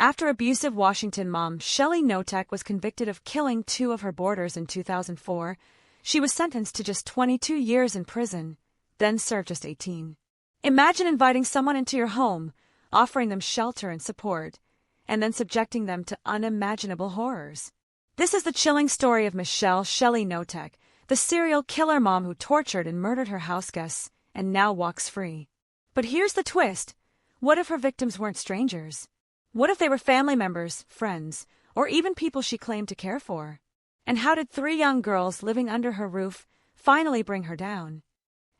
After abusive Washington mom Shelly Knotek was convicted of killing 2 of her boarders in 2004, she was sentenced to just 22 years in prison, then served just 18. Imagine inviting someone into your home, offering them shelter and support, and then subjecting them to unimaginable horrors. This is the chilling story of Michelle Shelly Knotek, the serial killer mom who tortured and murdered her houseguests and now walks free. But here's the twist. What if her victims weren't strangers? What if they were family members, friends, or even people she claimed to care for? And how did 3 young girls living under her roof finally bring her down?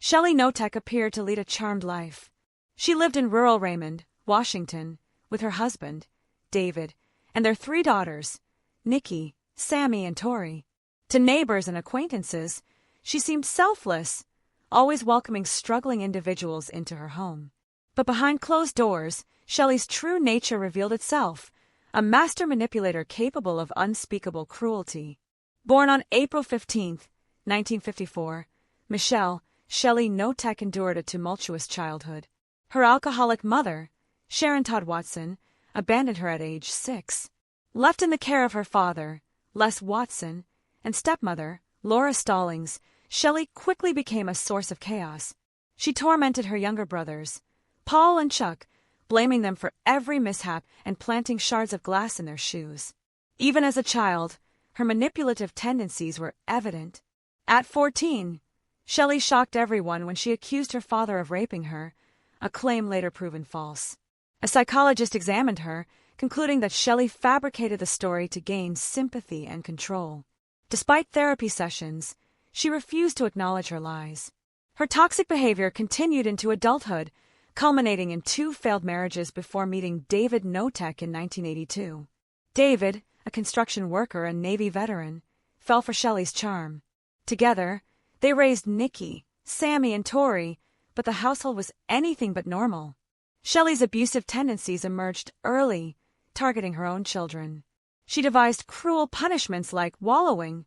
Shelly Knotek appeared to lead a charmed life. She lived in rural Raymond, Washington, with her husband, David, and their 3 daughters, Nikki, Sammy, and Tori. To neighbors and acquaintances, she seemed selfless, always welcoming struggling individuals into her home. But behind closed doors, Shelly's true nature revealed itself, a master manipulator capable of unspeakable cruelty. Born on April 15, 1954, Michelle Shelly Knotek endured a tumultuous childhood. Her alcoholic mother, Sharon Todd Watson, abandoned her at age 6. Left in the care of her father, Les Watson, and stepmother, Laura Stallings, Shelly quickly became a source of chaos. She tormented her younger brothers, Paul and Chuck, blaming them for every mishap and planting shards of glass in their shoes. Even as a child, her manipulative tendencies were evident. At 14, Shelly shocked everyone when she accused her father of raping her, a claim later proven false. A psychologist examined her, concluding that Shelly fabricated the story to gain sympathy and control. Despite therapy sessions, she refused to acknowledge her lies. Her toxic behavior continued into adulthood, culminating in 2 failed marriages before meeting David Knotek in 1982. David, a construction worker and Navy veteran, fell for Shelly's charm. Together, they raised Nikki, Sammy, and Tori, but the household was anything but normal. Shelly's abusive tendencies emerged early, targeting her own children. She devised cruel punishments like wallowing,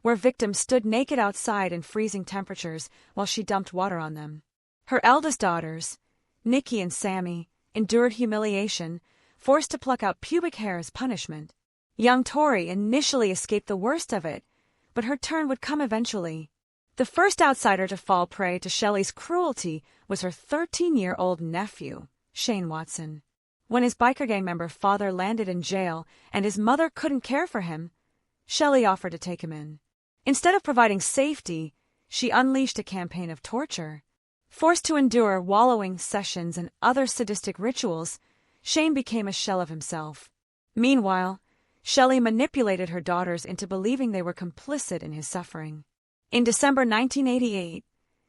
where victims stood naked outside in freezing temperatures while she dumped water on them. Her eldest daughters, Nikki and Sammy, endured humiliation, forced to pluck out pubic hair as punishment. Young Tori initially escaped the worst of it, but her turn would come eventually. The first outsider to fall prey to Shelly's cruelty was her 13-year-old nephew, Shane Watson. When his biker gang member father landed in jail and his mother couldn't care for him, Shelly offered to take him in. Instead of providing safety, she unleashed a campaign of torture. Forced to endure wallowing sessions and other sadistic rituals, Shane became a shell of himself. Meanwhile, Shelly manipulated her daughters into believing they were complicit in his suffering. In December 1988,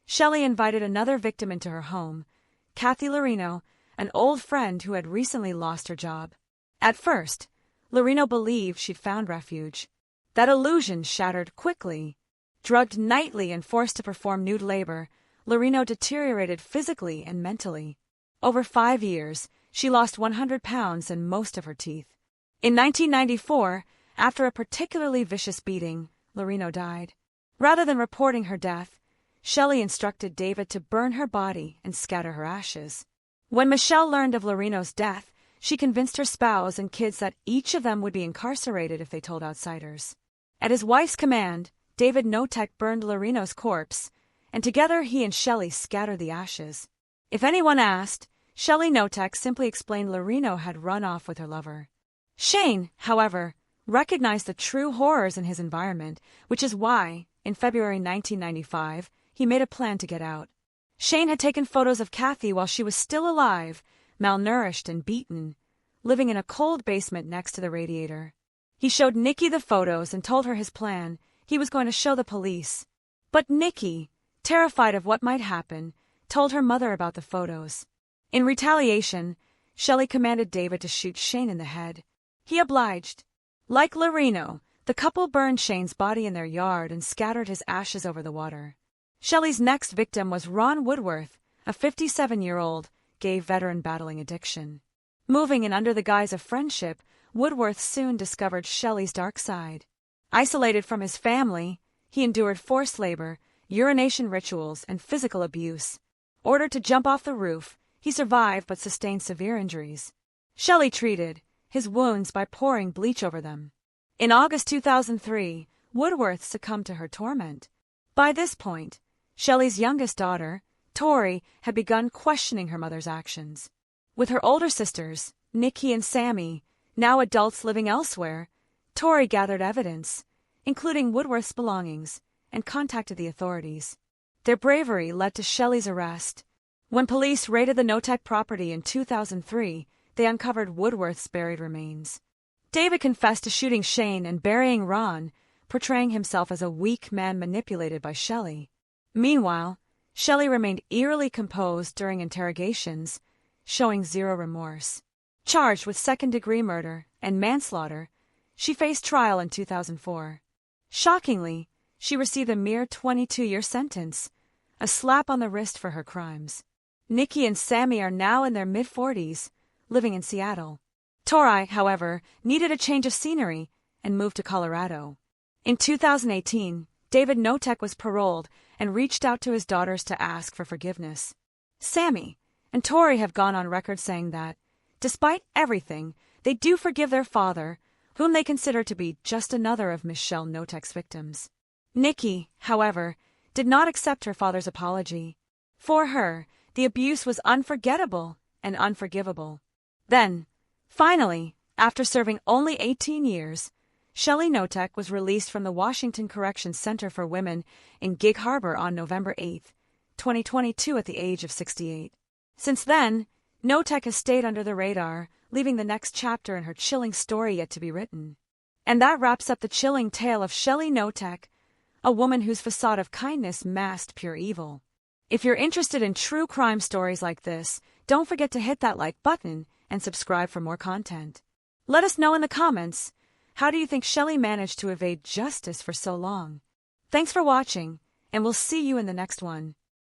Shelly invited another victim into her home, Kathy Lorino, an old friend who had recently lost her job. At first, Lorino believed she'd found refuge. That illusion shattered quickly. Drugged nightly and forced to perform nude labor, Lorino deteriorated physically and mentally. Over 5 years, she lost 100 pounds and most of her teeth. In 1994, after a particularly vicious beating, Lorino died. Rather than reporting her death, Shelly instructed David to burn her body and scatter her ashes. When Michelle learned of Lorino's death, she convinced her spouse and kids that each of them would be incarcerated if they told outsiders. At his wife's command, David Knotek burned Lorino's corpse, and together he and Shelly scattered the ashes. If anyone asked, Shelly Knotek simply explained Lorino had run off with her lover. Shane, however, recognized the true horrors in his environment, which is why, in February 1995, he made a plan to get out. Shane had taken photos of Kathy while she was still alive, malnourished and beaten, living in a cold basement next to the radiator. He showed Nikki the photos and told her his plan. He was going to show the police. But Nikki, terrified of what might happen, told her mother about the photos. In retaliation, Shelly commanded David to shoot Shane in the head. He obliged. Like Lorino, the couple burned Shane's body in their yard and scattered his ashes over the water. Shelly's next victim was Ron Woodworth, a 57-year-old gay veteran battling addiction. Moving in under the guise of friendship, Woodworth soon discovered Shelly's dark side. Isolated from his family, he endured forced labor, urination rituals, and physical abuse. Ordered to jump off the roof, he survived but sustained severe injuries. Shelly treated, his wounds by pouring bleach over them. In August 2003, Woodworth succumbed to her torment. By this point, Shelly's youngest daughter, Tori, had begun questioning her mother's actions. With her older sisters, Nikki and Sammy, now adults living elsewhere, Tori gathered evidence, including Woodworth's belongings, and contacted the authorities. Their bravery led to Shelly's arrest. When police raided the Knotek property in 2003, they uncovered Woodworth's buried remains. David confessed to shooting Shane and burying Ron, portraying himself as a weak man manipulated by Shelly. Meanwhile, Shelly remained eerily composed during interrogations, showing zero remorse. Charged with second-degree murder and manslaughter, she faced trial in 2004. Shockingly, she received a mere 22-year sentence, a slap on the wrist for her crimes. Nikki and Sammy are now in their mid-40s, living in Seattle. Tori, however, needed a change of scenery and moved to Colorado. In 2018, David Knotek was paroled and reached out to his daughters to ask for forgiveness. Sammy and Tori have gone on record saying that, despite everything, they do forgive their father, whom they consider to be just another of Michelle Knotek's victims. Nikki, however, did not accept her father's apology. For her, the abuse was unforgettable and unforgivable. Then, finally, after serving only 18 years, Shelly Knotek was released from the Washington Corrections Center for Women in Gig Harbor on November 8, 2022 at the age of 68. Since then, Knotek has stayed under the radar, leaving the next chapter in her chilling story yet to be written. And that wraps up the chilling tale of Shelly Knotek, a woman whose facade of kindness masked pure evil. If you're interested in true crime stories like this, don't forget to hit that like button and subscribe for more content. Let us know in the comments, how do you think Shelly managed to evade justice for so long? Thanks for watching, and we'll see you in the next one.